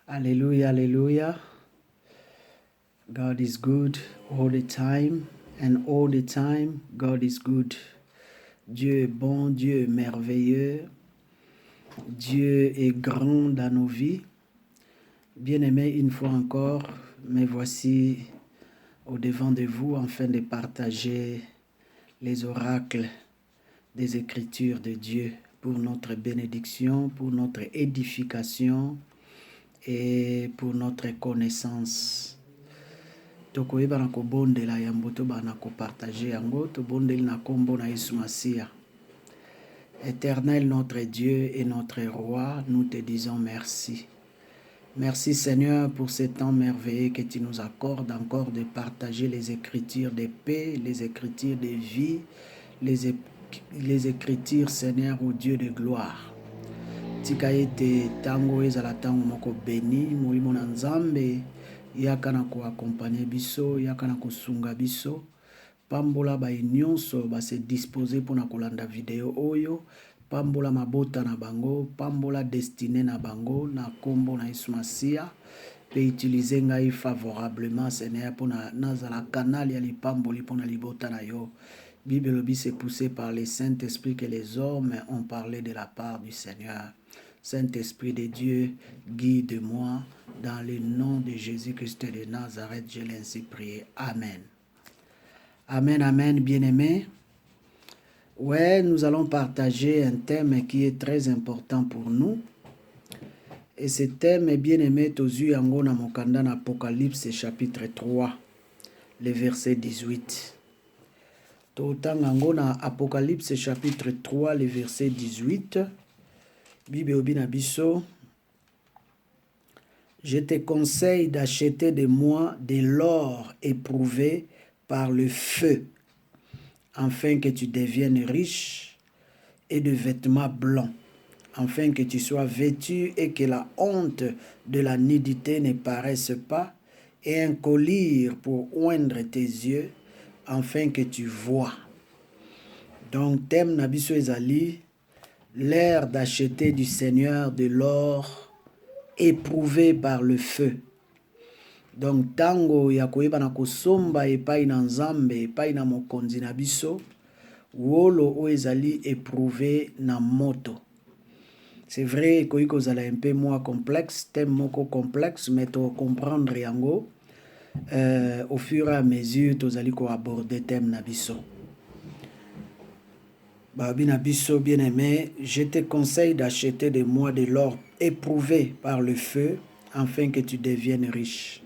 Hallelujah, hallelujah. God is good all the time, and all the time, God is good. Dieu est bon, Dieu est merveilleux, Dieu est grand dans nos vies. Bien-aimés, une fois encore, me voici au devant de vous afin de partager les oracles des Écritures de Dieu pour notre bénédiction, pour notre édification et pour notre connaissance. Tokoyeba na kobondela yambo toba na kopartager yango tobondeli na kombo na Yesu Masia. Éternel notre Dieu et notre Roi, nous te disons merci. Merci Seigneur pour ce temps merveilleux que tu nous accordes encore de partager les Écritures de paix, les Écritures de vie, les Écritures Seigneur au Dieu de gloire. Tika ete tango ezala tango moko béni, molimo na Nzambe, yaka na koaccompagner biso, yaka na kosunga biso, pambola ba nyonso ba se disposer pour na kolanda video oyo, pambola mabota na bango, pambola destinée na bango, na kombo na Yesu Masia, pe utiliser ngai favorablement Seigneur pour nazala canal ya lipamboli pour na libota na yo. Bible lobi c'est poussé par le Saint-Esprit que les hommes ont parlé de la part du Seigneur. Saint-Esprit de Dieu, guide-moi dans le nom de Jésus-Christ de Nazareth, je l'ai ainsi prié. Amen. Amen, amen, bien-aimés. Ouais, nous allons partager un thème qui est très important pour nous. Et ce thème, bien-aimé, tozu yango na mokanda na Apocalypse chapitre 3, le verset 18. Totanga yango na Apocalypse chapitre 3, le verset 18. Bible obina biso. Je te conseille d'acheter de moi de l'or éprouvé par le feu, afin que tu deviennes riche, et de vêtements blancs, afin que tu sois vêtu et que la honte de la nudité ne paraisse pas, et un collier pour oindre tes yeux, afin que tu vois. Donc, thème nabiso ezali, l'air d'acheter du Seigneur de l'or éprouvé par le feu. Donc tango ya koyeba na kosomba epai na Nzambe epai na mokonzi na biso wolo o ezali éprouvé na moto. C'est vrai koyi kozala un peu moins complexe, thème moko complexe, mais to comprendre yango au fur et à mesure tozali ko aborder thème na biso. Babina biso bien-aimé, je te conseille d'acheter de moi de l'or éprouvé par le feu, afin que tu deviennes riche.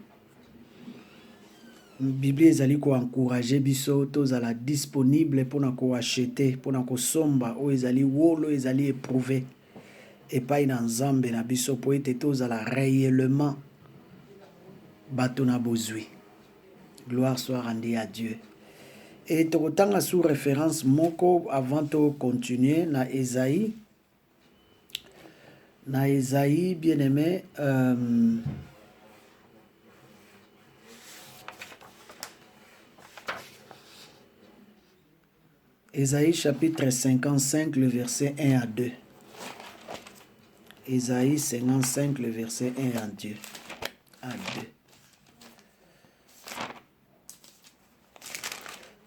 Bible ezali ko encourager biso tozala disponible pour na ko acheter, pour na ko somba o ezali wolo ezali éprouvé epai na Nzambe na biso po ete tozala réellement bato na bozwi. Gloire soit rendue à Dieu. Et tokotanga sous référence moko avant de continuer na Esaïe. Na Esaïe, bien-aimé, Esaïe chapitre 55, le verset 1 à 2. Esaïe 55, le verset 1 à 2.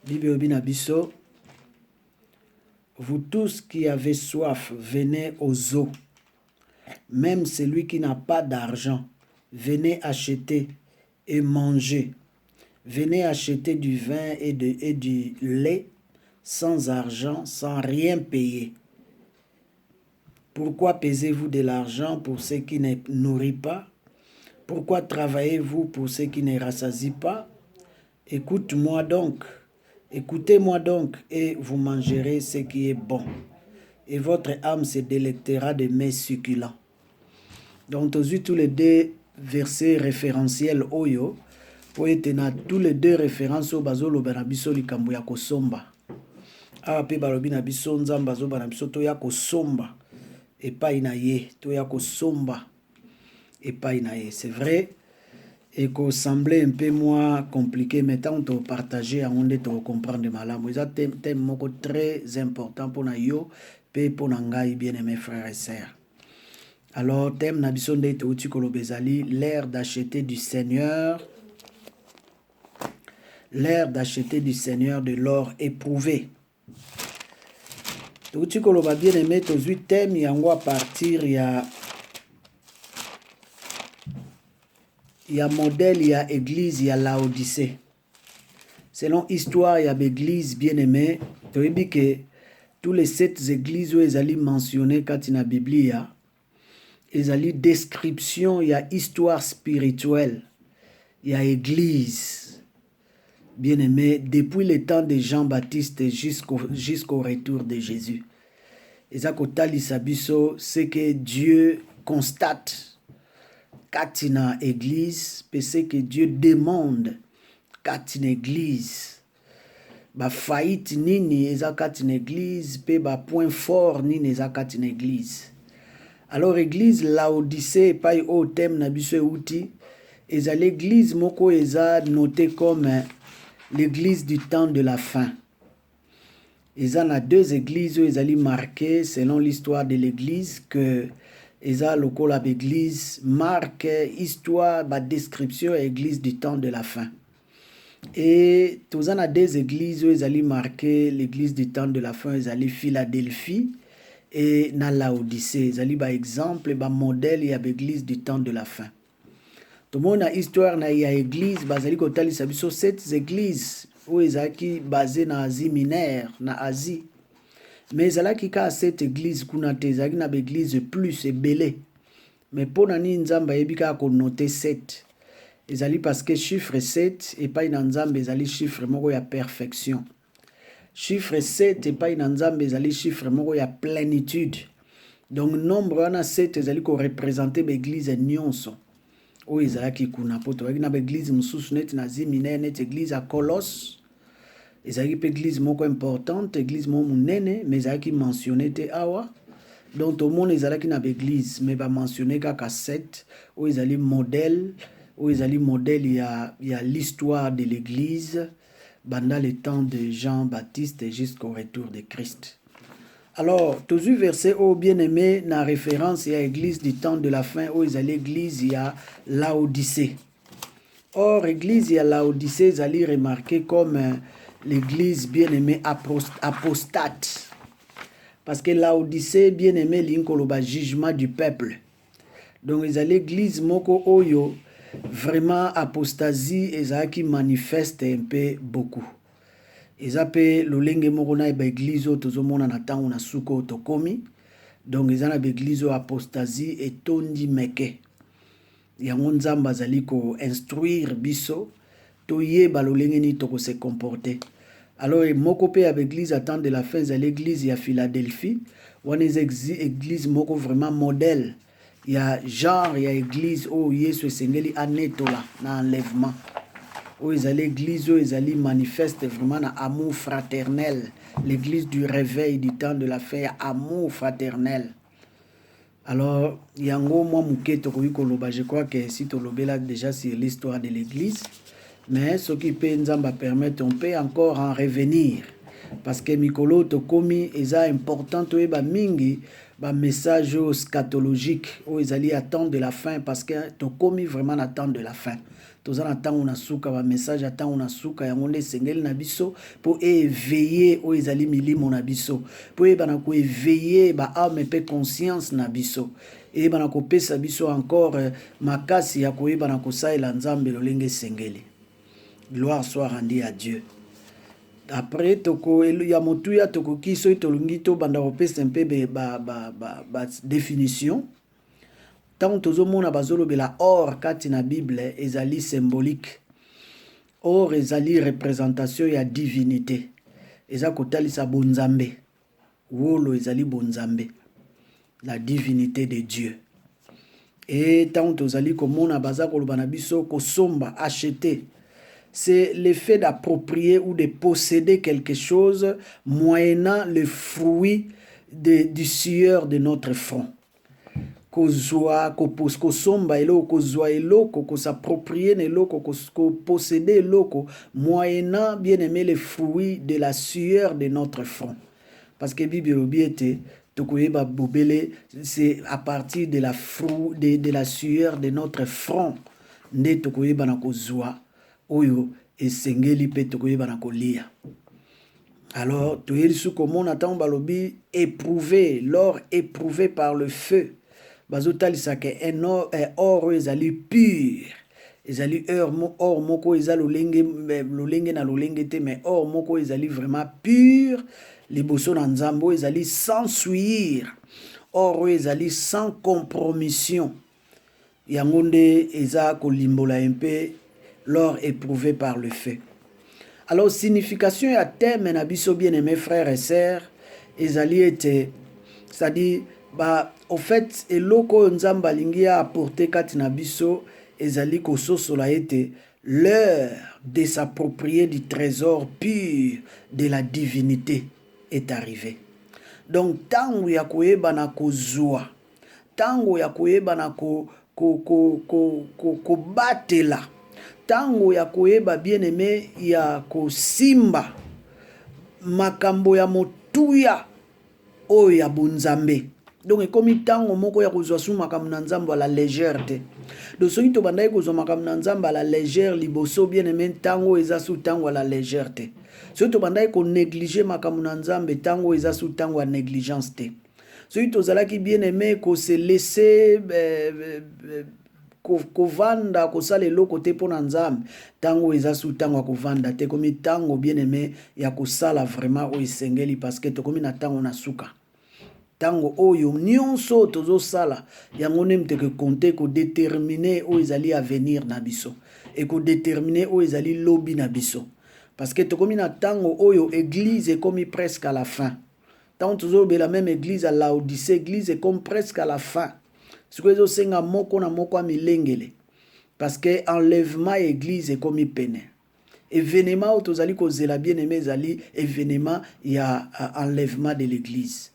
Bible obina biso. Vous tous qui avez soif, venez aux eaux. Même celui qui n'a pas d'argent, venez acheter et manger. Venez acheter du vin et du lait sans argent, sans rien payer. Pourquoi pesez-vous de l'argent pour ceux qui ne nourrissent pas? Pourquoi travaillez-vous pour ceux qui ne rassasient pas? Écoutez-moi donc, et vous mangerez ce qui est bon. Et votre âme se délectera de mets succulents. Donc, tous les deux versets référentiels oyo, pour être na tous les deux références au bazolo banabiso likambo ya kosomba. Ape balobi na biso Nzamba zo banabiso to ya kosomba epai na ye, to ya kosomba epai na ye. C'est vrai, et que semblait un peu moins compliqué, mais tant de partager en onde de comprendre malamu. C'est un thème très important pour na yo, pe pour na ngai bien-aimés frères et sœurs. Alors, thème na biso nde touti koloba ezali l'air d'acheter du Seigneur, l'air d'acheter du Seigneur de l'or éprouvé. Touti koloba bien aimé tozwi thème yango à partir ya modèle ya église ya Laodicée. Selon histoire ya l'église bien aimé, toyebi que tous les 7 églises où ezali mentionné kati na Biblia, ezali description ya histoire spirituelle ya église bien aimé depuis le temps de Jean-Baptiste jusqu'au retour de Jésus. Eza kotalisa biso c'est que Dieu constate kati na église, c'est que Dieu demande kati na église. Ba faillite nini eza kati na église pe ba point fort nini eza kati na église. Alors église Laodicée paye au thème na biso outi eza l'église moko eza noté comme l'église du temps de la fin. Eza na 2 églises où ezali marqué selon l'histoire de l'église que eza lokola l'église marque histoire ba description église du temps de la fin. Et tous en a 2 églises où ezali marqué l'église du temps de la fin ezali Philadelphie et na Laodicée ezali ba exemple ba modèle ya l'église du temps de la fin. Tout le monde a histoire na ya église bazali kotalisa biso 7 églises où ezaki basé na Asie mineure na Asie. Mais ezalaki ka 7 églises kuna te ezalaki na église plus ebele. Mais pona ni nzamba yebi ka ko noter 7. Ezali parce que chiffre 7 et pas na nzambe ezali chiffre moko ya perfection. Chiffre 7 et pas na nzambe ezali chiffre moko ya plénitude. Donc nombre wana 7 ezali ko représenter l'église nyonso. O ezalaki kuna poto na l'église mususu net na Asie mineure net église à Colosse. Ezalaki pe église moko importante, église moko munene mais ezalaki mentionné te awa. Donc tout le monde ezalaki na l'église mais ba mentionné kaka 7 o ezali modèle il y a l'histoire de l'église pendant le temps de Jean-Baptiste jusqu'au retour de Christ. Alors, tous les versets au bien-aimé na référence à l'église du temps de la fin où il y a l'église il y a Laodicée. Or, l'église il y a Laodicée, ils allaient remarquer comme l'église bien-aimée apostate. Parce que Laodicée bien-aimé l'inkoloba jugement du peuple. Donc, ils allaient l'église moko oyo vraiment apostasie ezaki manifeste un peu beaucoup. Ezape lolenge moko na ba église tozomona na tango na suko tokomi. Donc ezana ba église apostasie etondi meke. Yango nzamba azali ko instruire biso toyeba lolenge ni toko se comporter. Alors moko pe ya église attend de la fin za l'église ya Philadelphie, wana église moko vraiment modèle. Il y a genre, il y a église où Yesu esengeli anetola na enlèvement. Où ils allaient l'église où ils allaient manifester vraiment un amour fraternel. L'église du réveil du temps de la fin, amour fraternel. Alors, yango moi muketo koloba, je crois que si tolobe là déjà sur l'histoire de l'église, mais ce qui peut nous permettre, on peut encore en revenir. Parce que mikolo tokomi eza important to eba mingi ba message scatologique où ils allaient attendre de la fin parce que tokomi vraiment attendre de la fin. Toza na tango na suka ba message attend na suka yango nde sengeli na biso pour éveiller où ils allaient milimo na biso pour eba na ko éveiller ba âme pe conscience na biso et ba na ko pesa biso encore makasi ya ko eba na ko saela nzambe lolenge sengeli. Gloire soit rendue à Dieu. Après toko ya motuya toko kiso tolungi to banda kopesa mpe ba définition tant tozomona bazolobela or kati na Bible ezali symbolique. Or ezali représentation ya divinité. Eza kotalisa bonzambe. Wolo ezali bonzambe. La divinité de Dieu. Et tant tozali komona baza koloba na biso kosomba acheter. C'est le fait d'approprier ou de posséder quelque chose moyennant le fruit du sueur de notre front. Kozwa, kosomba eloko, kozwa eloko, s'approprier eloko, posséder eloko, moyennant bien aimé le fruit de la sueur de notre front. Parce que Bible obiete, tokoyeba bobele, c'est à partir de la sueur de notre front nde tokoyeba na kozwa oyo esengeli pe tokoyeba na kolia. Alors toyeli su komona ntango balobi éprouvé, l'or éprouvé par le feu, bazotalisa ke or oyo ezali pur, ezali or moko eza lolenge na lolenge te, mais or moko ezali vraiment pur liboso na nzambe, oyo ezali sans souillure, or oyo ezali sans compromission. Yango nde eza kolimbola un peu l'or éprouvé par le feu. Alors signification ya thème na biso bien aimés frères et sœurs ezali ete, c'est-à-dire au fait eloko nzambe alingi apporter kati na biso ezali kososola ete l'heure de s'approprier du trésor pur de la divinité est arrivée. Donc tango ya koyeba na kozwa, tango ya koyeba na kobatela, tango ya koyeba bien aimé ya kosimba makambo ya motuya oyo ya bonzambe. Donc ekomi tango moko ya kozwa su makambo na nzambe la légère te. Donc soki tobandaki kozwa makambo na nzambe la légère liboso bien aimé tango eza su tango la légère te. Soki tobandaki ko négliger makambo na nzambe tango eza su tango ya négligence te. Soki tozalaki bien aimé ko se laisser kovanda kosala eloko te mpo na nzambe tango eza su tango ya kovanda te, komi tango bien aimé ya kosala vraiment oyo esengeli, parce que tokomi na tango na suka. Tango oyo nyonso tozosala yango nde mteke konte kodétermine oyo ezali avenir na biso et kodétermine oyo ezali lobi na biso, parce que tokomi na tango oyo église ekomi presque à la fin. Tango tozobela même église à Laodicée, église ekomi presque à la fin. Sikoyo ezosenga moko na moko ya milengele, parce que enlèvement église ekomi pene. Événement oyo tozali kozela bien aimé ezali événement ya enlèvement de l'église.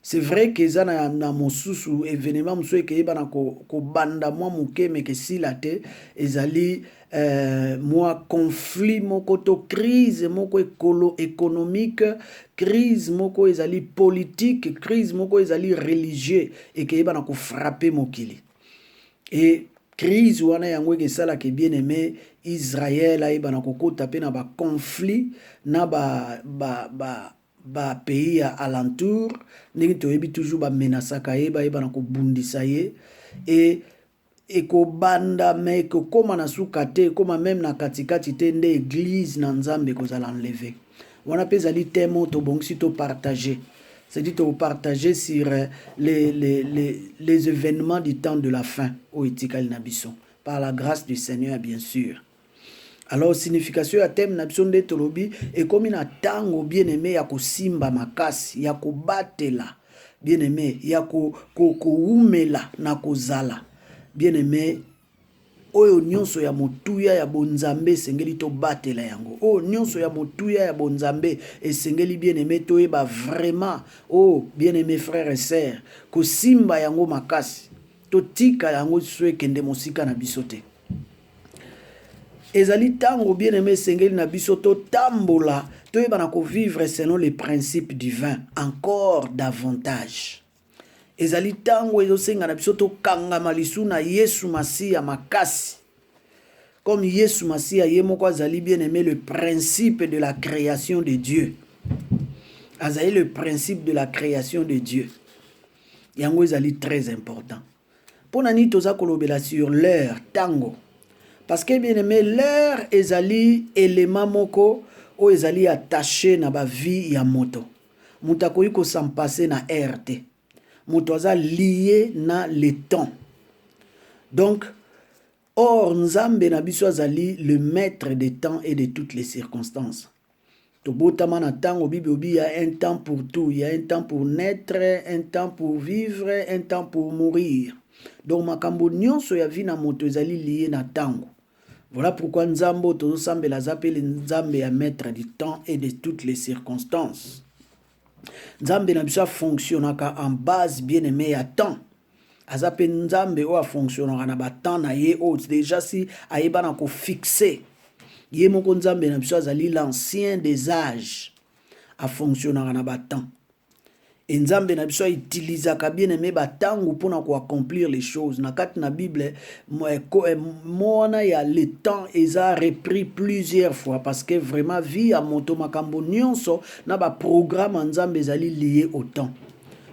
C'est vrai que eza na mosusu événement mosusu ekeyeba na kobanda mwa moke meke sila te, ezali mwa conflit moko to crise moko économique, crise moko ezali politique, crise moko ezali religieux ekeyeba na kofrape mokili. Et crise wana yango ekesalaka bien aimé Israël ayeba na kokota pe na ba conflit na ba pays ya alentour, ndenge toyebi toujours ba menasaka ye bayeba na kobundisa ye, et ekobanda me ekokoma na suka te, ekoma même na katikati te, nde église na nzambe kozala enlevé. Wana pe ezali temo tobongisi to partager, c'est-à-dire to partager sur les événements du temps de la fin o etikali na biso par la grâce du Seigneur bien sûr. Alors signification ya thème na biso nde tolobi ekomi na tango bien aimé ya kosimba makasi, ya kobatela bien aimé, ya koumela na kozala bien aimé, oyo nyonso ya motuya ya bonzambe esengeli to batela yango. Oyo nyonso ya motuya ya bonzambe esengeli bien aimé toyeba vraiment, oh bien aimé frères et sœurs, kosimba yango makasi, totika yango so ekende mosika na biso te. Ezali tango bien aimé esengeli na biso to tambola toyeba na ko vivre selon les principes divins encore davantage. Ezali tango ezosenga na biso to kangama lisu na Yesu Masia makasi, comme Yesu Masia ye moko azali bien aimé le principe de la création de Dieu. Azali le principe de la création de Dieu. Yango ezali très important. Pona ni toza kolobela sur l'heure tango, parce que bien aimé l'heure ezali élément moko o ezali attaché na ba vie ya moto. Muta koyi ko s'empasser na RT. Muto aza lié na le temps. Donc or nzambe na biso azali le maître des temps et de toutes les circonstances. Tobotama na tango Bible obi, il y a un temps pour tout, il y a un temps pour naître, un temps pour vivre, un temps pour mourir. Donc makambo nyonso ya vie na moto ezali lié na tango. Voilà pourquoi nzambo tozosambela zapeli nzambe ya maître du temps et de toutes les circonstances. Nzambe na biso fonctionnaka en base bien aimé ya temps. Azape nzambe o fonctionnera na ba temps na ye o déjà si ayeba na ko fixer. Ye moko nzambe na biso azali l'ancien des âges a fonctionnera na ba temps. Et nzambe na biso utilisaka bien aimé batango pour accomplir les choses. Na kati na Bible mona ya le temps eza repris plusieurs fois parce que vraiment vie à moto makambo nyonso na ba programme nzambe ezali lié au temps.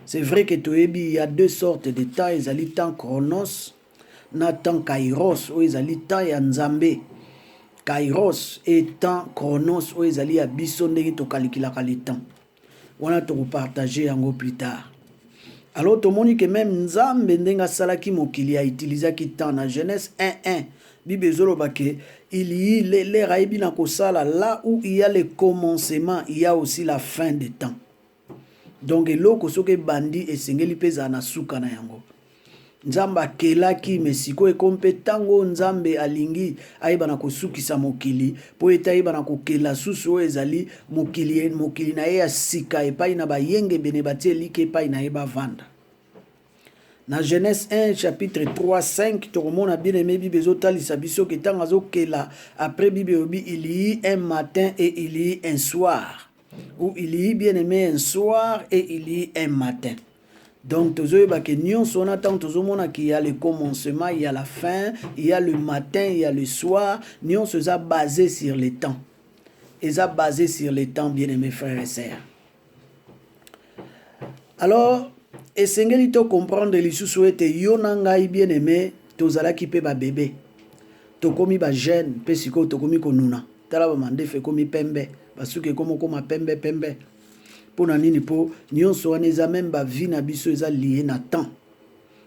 C'est vrai que toyebi il y a deux sortes de temps, ezali temps chronos na temps kairos ou ezali temps ya nzambe. Kairos et temps chronos ou ezali ya biso ndenge to calculaka le temps. On a tout partagé en plus tard. Alors, tout le monde que même Nzambe ndenga salaki mokili a utilisé qui temps dans Genèse 1:1. Bible zolobake il y a les raïbi na kosala là où il y a le commencement, il y a aussi la fin des temps. Donc eloko soke bandi esengeli peza na suka na yango. Nzambe akelaki mesiko ekompe tango nzambe alingi ayeba na kosukisa mokili po eta ayeba na kokela susu oyo ezali mokili na ye ya sika epai na bayenge bene batie elike epai na ye bavanda. Na Genèse 1 chapitre 3-5 tokomona bien aimé Bible ezotalisa biso ke ntango azokela après Bible obi il y a un matin et il y a un soir, ou il y a bien aimé un soir et il y a un matin. Donc, qu'il y a le commencement, il y a la fin, il y a le matin, il y a le soir. Nous sommes basés sur le temps. Ils sont basés sur le temps, bien aimés frères et sœurs. Alors, essayez de comprendre les sous que yonangai bien aimé, tozala ki pe ba bébé. Tokomi ba jeune, pe siko tokomi konuna. Tala ba mande fe komi pembe, basuke komo koma pembe pembe. Pour nini po nyonso wana eza même ba vie na biso eza lié na temps.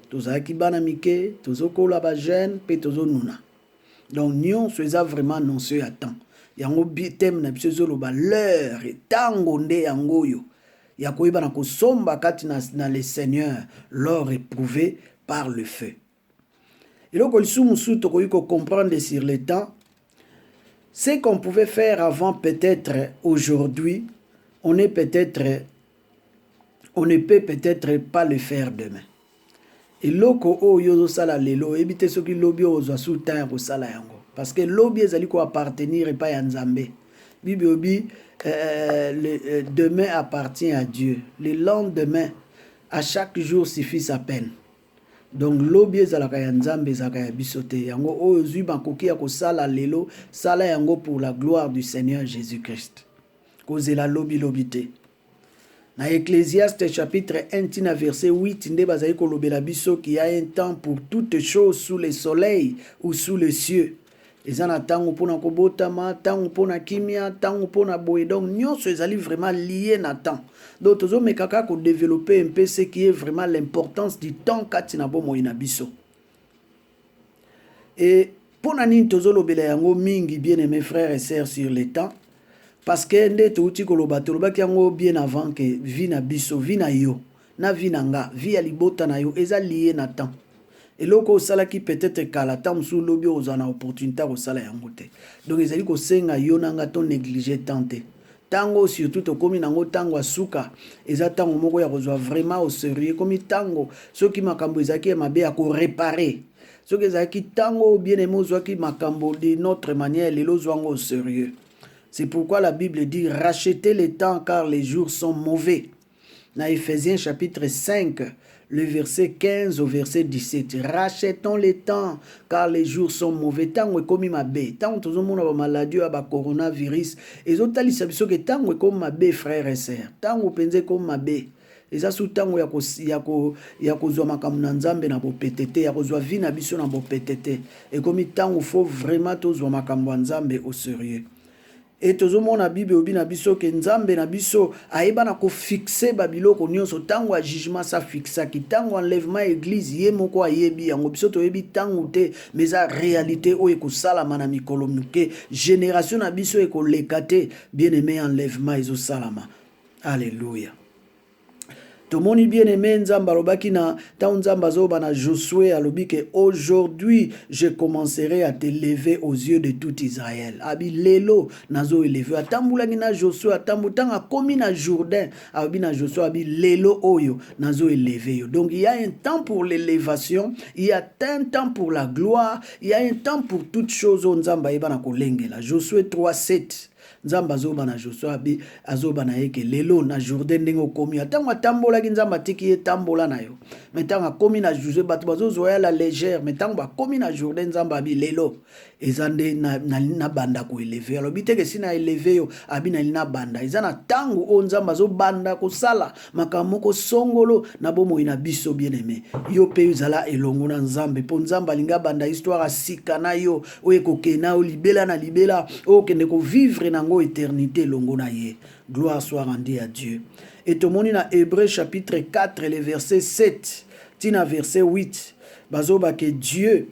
Tozalaki bana mike, tozokola ba jeune pe tozonuna. Donc nyonso eza vraiment noncé à temps. Yango thème na biso ezoloba l'heure tango nde yango yo. Ya koyeba na kosomba kati na le Seigneur l'or éprouvé par le feu. Et donc il tokoyi ko comprendre sur le temps. Ce qu'on pouvait faire avant peut-être aujourd'hui, on ne peut peut-être pas le faire demain. Et loko o yozo sala lelo ebite soki lobi ozwa sous temps ko sala yango parce que lobi ezali ko appartenir pas ya Nzambe. Bible obi demain appartient à Dieu. Le lendemain, à chaque jour suffit sa peine. Donc lobi ezalaka ya Nzambe ezalaka ya bisote yango o zui bankoki ya ko sala lelo sala yango pour la gloire du Seigneur Jésus-Christ. Kozela lobi lobite. Na Ecclésiaste chapitre 1 tina verset 8 nde bazali kolobela biso qu'il y a un temps pour toutes choses sous le soleil ou sous le cieux. Ezana tango pona kobotama, tango pona kimia, tango pona boye. Donc nyonso ezali vraiment lié na temps. Donc tozo mekaka ko développer un peu ce qui est vraiment l'importance du temps katina bomo ina biso. Et pona nini tozo lobela yango mingi bien aimés frères et sœurs sur le temps. Parce que nde touti koloba tolobaki yango bien avant que vie na biso, vie na yo, na vie na nga, vie ya libota na yo eza lié na temps. Et loko osala ki peut-être kala temps sous lobi ozana opportunité ko sala yango te. Donc ezali ko senga yo na nga ton négliger tante. Tango surtout tokomi nango tango asuka eza tango moko ya kozwa vraiment au sérieux komi tango soki makambo ezaki mabe ya ko réparer. Soki ezaki tango bien aimé ozwaki makambo de notre manière lelo zwango au sérieux. C'est pourquoi la Bible dit rachetez le temps car les jours sont mauvais. Dans Ephésiens chapitre 5, le verset 15 au verset 17. Rachetons le temps car les jours sont mauvais. Tango ekomi mabe. Tango tozomona ba maladie ba coronavirus. Ezotalisa biso ke tango ekomi mabe frères et sœurs. Tango penze ekomi mabe. Eza su tango ya kozwa makambo na Nzambe na bopetete, ya kozwa vie na biso na bopetete. Ekomi tango faut vraiment tozwa makambo ya Nzambe au sérieux. Et tozomona Bible obi na biso ke Nzambe na biso ayeba na ko fixer babiloko nyonso tango ya jugement sa fixa ki tango enlèvement église ye moko ayebi yango biso toyebi tango te mais a réalité o ekosalama na mikolo muke génération na biso ekoleka te bien aimé enlèvement ezosalama. Alléluia. Tomoni bien aimé Nzamba lobaki na ta Nzamba zoba na Josué alobi ke aujourd'hui je commencerai à te lever aux yeux de tout Israël. Abi lelo nazo élever atambulaki na Josué atambutanga komi na Jourdain abi na Josué abi lelo oyo nazo élever yo. Donc il y a un temps pour l'élévation, il y a un temps pour la gloire, il y a un temps pour toutes choses Nzamba yeba na kolengela. Josué 3:7 nzambe azoba na Joshua abi azoba na yeke lelo na Jourdain ndenge okomi atango atambolaki nzambe atiki ye tambola na yo mais ntango akomi na Josué bato bazozwa la légère mais ntango bakomi na Jourdain nzambe abi lelo eza nde na banda koeleve alobi teke si na eleve yo abi na lina banda eza na ntango oyo nzambe azobanda kosala makambo moko songolo na bomoi na biso bien aimé yo mpe ezala elongo na nzambe mpo nzambe alingi abanda histoire asika na yo oyo ekokende na yo libela na libela oyo okende kovivre nango éternité elongo na ye. Gloire soit rendue à Dieu. Et tomoni na Hébreu chapitre 4 le verset 7 tina verset 8 bazoba que Dieu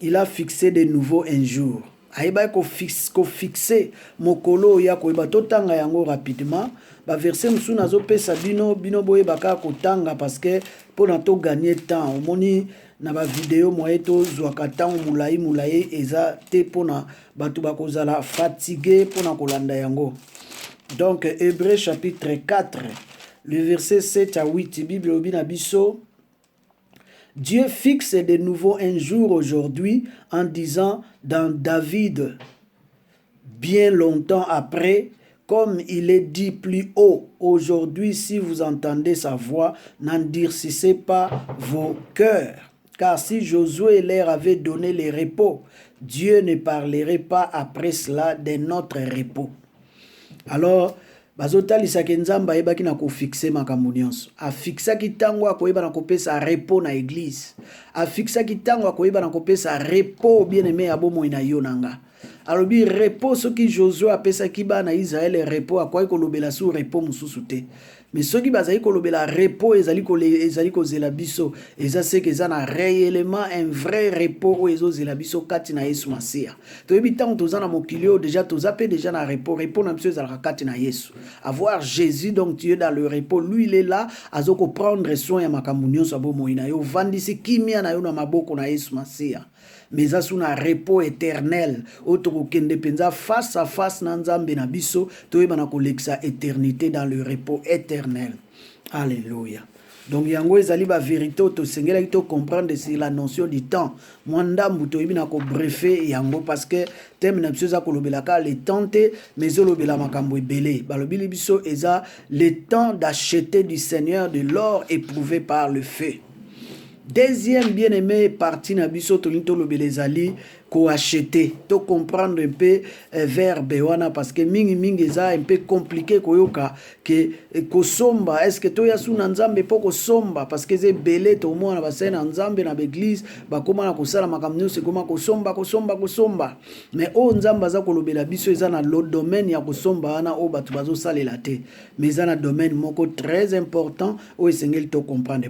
il a fixé de nouveau un jour ayeba ko fixer mokolo ya ko ba totanga yango rapidement ba verset musu nazo pesa bino boye baka kotanga parce que pour na to gagner temps omoni na ba vidéo moye to zwaka temps mulai eza te pona batu bakozala fatigué pona kolanda yango. Donc Hébreu chapitre 4 le verset 7 à 8 Bible obina biso Dieu fixe de nouveau un jour aujourd'hui en disant dans David, bien longtemps après, comme il est dit plus haut, aujourd'hui si vous entendez sa voix, n'endurcissez pas vos cœurs. Car si Josué leur avait donné le repos, Dieu ne parlerait pas après cela de notre repos. Alors, bazotalisaki nzambe ayebaki na kofixe makambo nyonso afixaki ntango akoyeba na kopesa repos na église afixaki ntango akoyeba na kopesa repos bien aimé ya bomoi na yo nanga alobi repos soki Josué apesaki bana Israël repos akoki kolobela su repos mosusu te mais soki bazali kolobela repos ezali kozela biso eza seke eza na réellement un vrai repos oyo ezozela biso kati na Yesu Masiya toyebi ntango toza na mokili oyo déjà toza pe déjà na repos na biso ezalaka kati na Yesu avoir Jésus donc tu es dans le repos lui il est là azoko prendre soin ya makambo nyonso bomoi na yo vandisi kimia na yo na maboko na Yesu Masiya mais asu na repos éternel otoko kende penza face à face na nzambe na biso toyeba na kolekisa éternité dans le repos éternel. Alléluia. Donc yango ezali ba vérité to sengela to comprendre sur la notion du temps mwandambu toyebi na ko briefer yango parce que thème na biso za kolobela ka le temps te mais olobela makambo ebele balobili biso eza le temps d'acheter du Seigneur de l'or éprouvé par le feu. Deuxième bien-aimé partie na biso tolinto lobelezali ko acheter to comprendre un peu verbe wana parce que mingi eza un peu compliqué koyoka que kosomba est-ce que to yasu na nzambe po kosomba parce que ze belé to mona ba na nzambe na l'église ba koma na kosala makambo se koma kosomba mais o nzamba za kolobela biso eza na le domaine ya kosomba wana o batu bazo salela te mais eza na domaine moko très important o esengeli to comprendre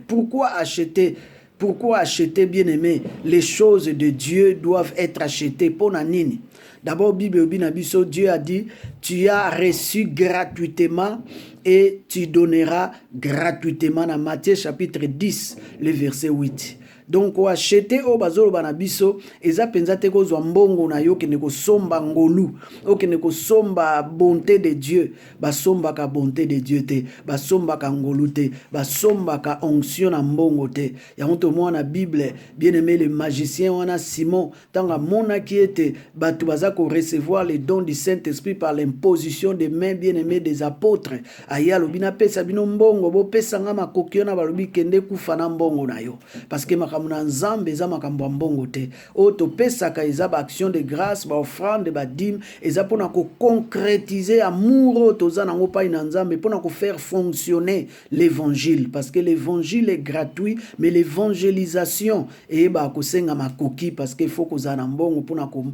Pourquoi acheter, bien-aimé? Les choses de Dieu doivent être achetées. Pour nini? D'abord, Bible Binabiso, Dieu a dit, tu as reçu gratuitement et tu donneras gratuitement. Dans Matthieu chapitre 10, le verset 8. Donc, acheter au bazolo banabiso, eza penzate ko mbongo na yo kene ko somba ngolu, o kene ko somba bonté de Dieu, ba somba ka bonté de Dieu te, ba somba ka ngolu te, ba somba ka onction na mbongo te. Ya honto mo na Bible, bien aimé le magicien wana Simon, tanga mona qui était batu baza ko recevoir les dons du Saint-Esprit par l'imposition des mains bien aimées des apôtres. Aya lobina pesa bino mbongo, bo pesa nga makokio na balobi kende kufa na mbongo na yo. Parce que na nzambe eza makambo mbongo te o to pesaka eza ba action de grâce ba offrande ba dîme eza pona ko concrétiser amour toza nango pa na nzambe pona ko faire fonctionner l'évangile parce que l'évangile est gratuit mais l'évangélisation et ba ko senga makoki parce que faut ko za na mbongo pona ko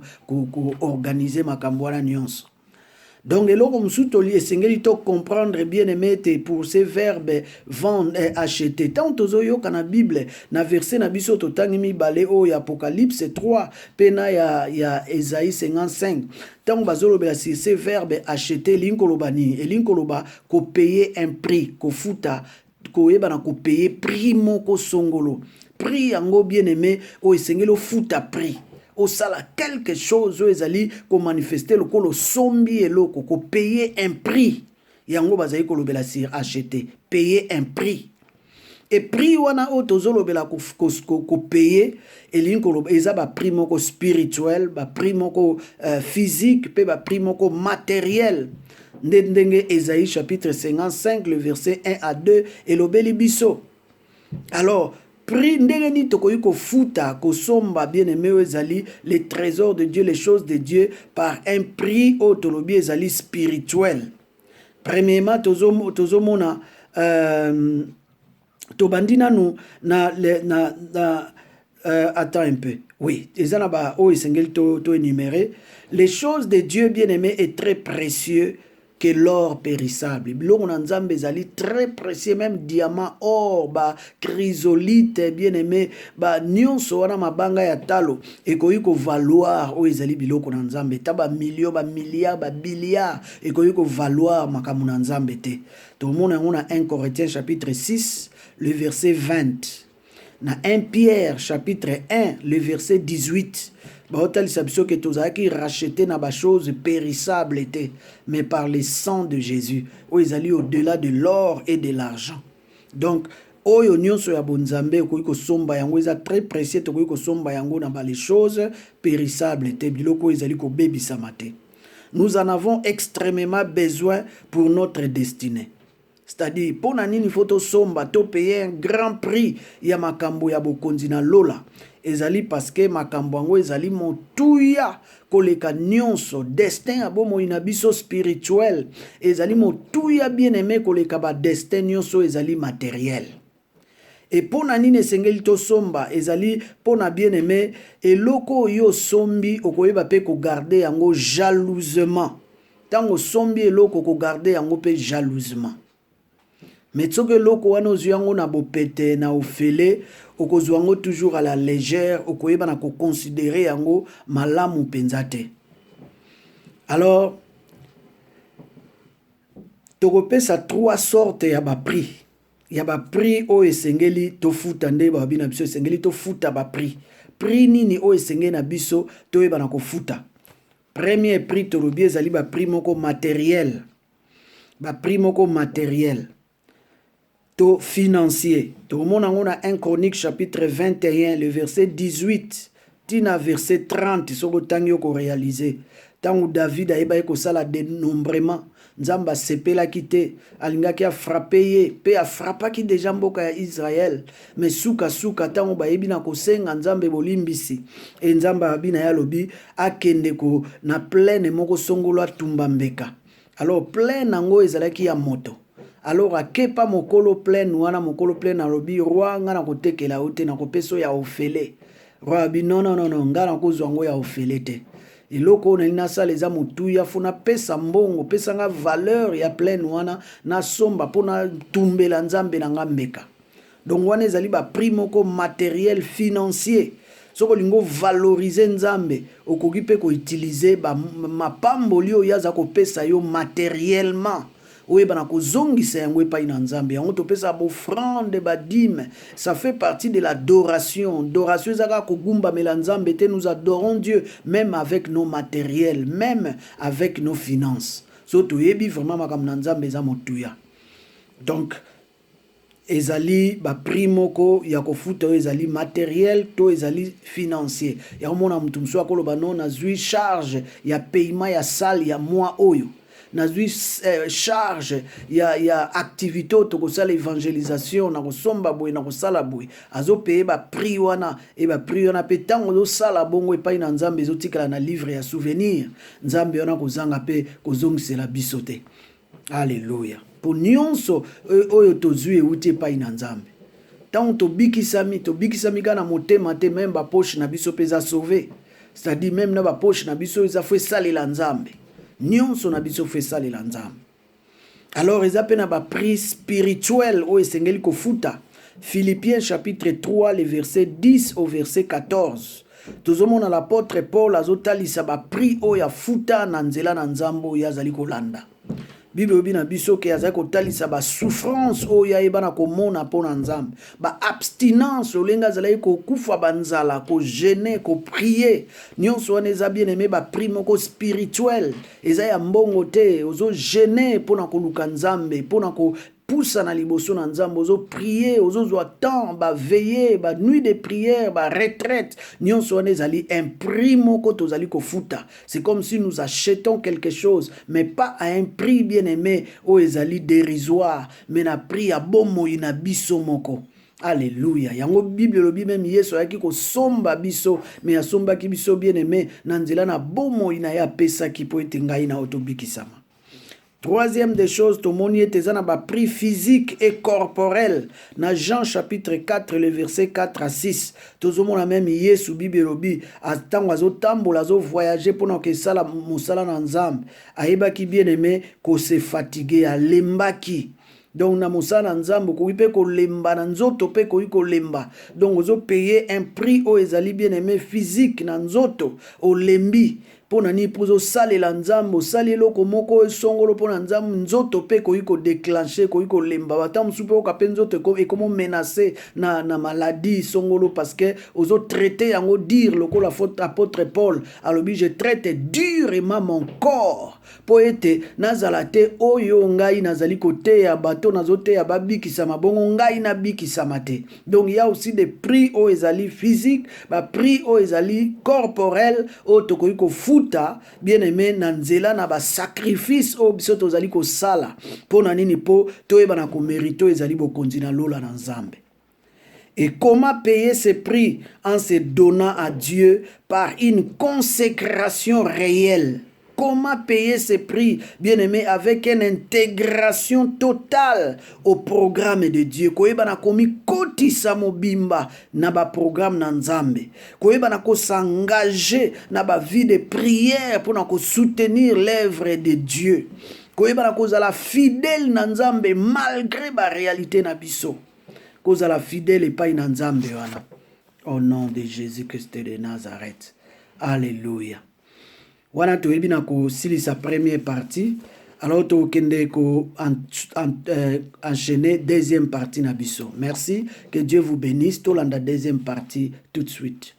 organiser makambo wana nyonso. Donc, eloko msutoli esengeli to comprendre bien aimé pour ces verbes vendre et acheter. Tant tozo yo kana Bible na verset na biso to tangimi bale o ya Apocalypse 3 pena ya Esaïe 55. Tant bazolo bela si ces verbes acheter linkoloba ni elinkoloba ko payer un prix ko futa ko yeba na ko payer prix moko songolo. Prix yango bien aimé o esengeli futa prix. Au sala quelque chose ezali ko manifester le kolo sombi eloko ko payer un prix yango bazali ko lobela sir acheter payer un prix Et prix wana o tozolobela ko payer elingi koloba eza ba prix moko spirituel, ba prix moko physique, pe ba prix moko matériel. Ndenge Ésaïe chapitre 55 le verset 1 à 2 elobeli biso. Alors prix ndenge ni tokoyi ko futa ko somba bien-aimé ezali les trésors de Dieu, les choses de Dieu par un prix o tolobi ezali spirituel. Premièrement tozomona tobandi nanu attends un peu. Oui, énuméré. Les choses de Dieu bien-aimé est très précieux que l'or périssable. Biloko na nzambe ezali très précieux, même diamant, or, chrysolite bien-aimé, nyonso wana mabanga ya talo ekoyi ko valoir o ezali biloko na nzambe. Ta million, milliard, billiard ekoyi ko valoir makambo na nzambe te. Tout le monde a 1 Corinthiens chapitre 6 le verset 20. Na 1 Pierre chapitre 1 le verset 18. Baotali sabso que tozaki racheté na ba chose périssable était, mais par le sang de Jésus. O ezali au-delà de l'or et de l'argent. Donc oyo nyonso ya bonzambe ko somba yango eza très précieux, to ko somba yango na ba les choses périssables était biloko ezali ko bebisa mate. Nous en avons extrêmement besoin pour notre destinée. C'est-à-dire, pour nini photo somba, to payer un grand prix ya makambo ya bokonzi na lola. Ezali parce que makambo yango ezali motuya koleka nyonso, destin ya bomo inabiso spirituel. Ezali motuya bien-aimé koleka ba destin nyonso ezali matériel. Et pour nini esengeli to somba, ezali pour na bien-aimé, eloko yo sombi okoyeba pe ko garder yango jalousement. Tango sombi eloko ko garder yango pe jalousement. Mais ce que loko wana ozuango na bopete na ofele okozwango toujours à la légère okoyeba na ko considérer yango malamu penzate. Alors tokopesa trois sortes ya ba prix. Ya ba prix o esengeli to futa nde ba bina biso esengeli to futa ba prix. Prix nini o esengeli na biso to yeba na ko futa. Premier prix to lobi ezali ba prix moko matériel. Ba prix moko matériel. To financier. To mona ngona 1 Chronique chapitre 21 le verset 18 tina verset 30 soko tangi ko réaliser. Tangu David a eba ko sala dénombrement. Nzamba sepela kite alingaki a frappé ye pe a frappaki déjà mboka ya Israël mais suka tangu ba yebi na kosenga nzambe bolimbisi e nzamba abina ya lobi akende ko na plaine moko songolo atumba mbeka. Alors plaine nango ezalaki ya moto. Alors akepa mokolo plein wana mokolo plein alobi roi nga na kotekela ote na kopeso ya ofele. Roi abi non nga na kozwa ngo ya ofele te. Eloko na ina sala eza motuya funa pesa mbongo pesa nga valeur ya plein wana na somba pona tumbela nzambe na ngambeka. Donc wana ezali ba prix moko matériel financier. Soko lingo valoriser nzambe okoki pe ko utiliser ba mapamboli oyo yaza ko pesa yo matériellement. Oui, offrande, ça fait partie de l'adoration. L'adoration, nous adorons Dieu, même avec nos matériels, même avec nos finances. Donc, ezali ba primoko ya kofuta ezali matériel to ezali financier. Ya mona mutu mso akoloba non azui charge ya paiement ya salle ya mois oyo. Nazui charge ya activité to kosala évangélisation na kosomba boy na kosala boy azo payer ba prix wana e ba prix wana pe tango zo sala bongo e pa na nzambe zo tikala na livre ya souvenir nzambe wana kozanga pe kozongisela bisote. Alléluia. Pour nyonso oyo tozui euti pa na nzambe tango to bikisami kana motema te même ba poche na biso peza sauver, c'est-à-dire même na ba poche na biso eza fait salela nzambe. Nyonso na biso fait ça les nzambe. Alors ils appellent ba prix spirituel o esengeli ko futa. Philippiens chapitre 3 le verset 10 au verset 14. Tozomona l'apôtre Paul azotalisa ba prix o ya futa na nzela na nzambo ya zali kolanda. Bible bina biso ke azali kotalisa ba souffrance o ya ebana komona pona nzambe. Ba abstinence olenga zali ko kufa banzala ko jeûner ko prier. Nyonso wana eza bien aimé ba prix moko spirituel. Eza ya mbongo te ozo jeûner pona koluka nzambe pona ko poussa na liboso na nzambe, ozo prier, ozo zwa temps, ba veiller, ba nuit de prière, ba retraite, nyonso wana ezali un prix moko tozali kofuta. C'est comme si nous achetons quelque chose, mais pas à un prix bien aimé, o ezali dérisoire, mais na prix ya bomoi na biso moko. Alléluia. Yango Bible lobi même Yesu ayaki ko somba biso, mais asombaki biso bien aimé na nzela na bomoi na ya pesa ki po ete ngai na otobikisama. Troisième des choses, tomoni ete za na ba prix physique et corporel. Na Jean chapitre 4, le verset 4 à 6. Tozomona même Yesu Bible lobi atango azotambola azo voyager pendant que sala mosala na nzambe. Ayebaki bien aimé ko se fatiguer alembaki. Donc na mosala nzambe ko ipe ko lemba na nzoto pe ko iko lemba. Donc ozo payer un prix o ezali bien aimé physique na nzoto o lembi. Pona ni pozo sale la nzambe sale loko moko esongolo pona nzambe nzoto pe ko iko déclencher ko iko lemba bata musupe ko kape nzoto ko et comment menacer na maladie songolo parce que ozo traiter yango dire loko la faute apôtre Paul alobi je traite durement mon corps po ete nazalate oyo ngai nazali kote ya bato nazote ya babikisama bongo ngai na bikisama te. Donc il y a aussi des prix o ezali physique ba prix o ezali corporel o tokoki ko futa bien aimé na nzela na ba sacrifice o biso tozali ko sala pona nini po toyeba na ko mérito ezali bokonzi na lola na nzambe. Et comment payer ce prix en se donnant à Dieu par une consécration réelle? Comment payer ce prix, bien-aimé, avec une intégration totale au programme de Dieu? Koyeba na komi koti samobimba na ba programme na nzambe. Koyeba na ko s'engager na ba vie de prière pour na ko soutenir l'œuvre de Dieu. Koyeba na ko zala fidèle na nzambe malgré ba réalité na biso. Ko zala fidèle et pas na nzambe wana. Au nom de Jésus-Christ de Nazareth. Alléluia. Wana toyebi na ko sili sa première partie, alors to kende ko enchaîner deuxième partie na biso. Merci, que Dieu vous bénisse. To landa deuxième partie tout de suite.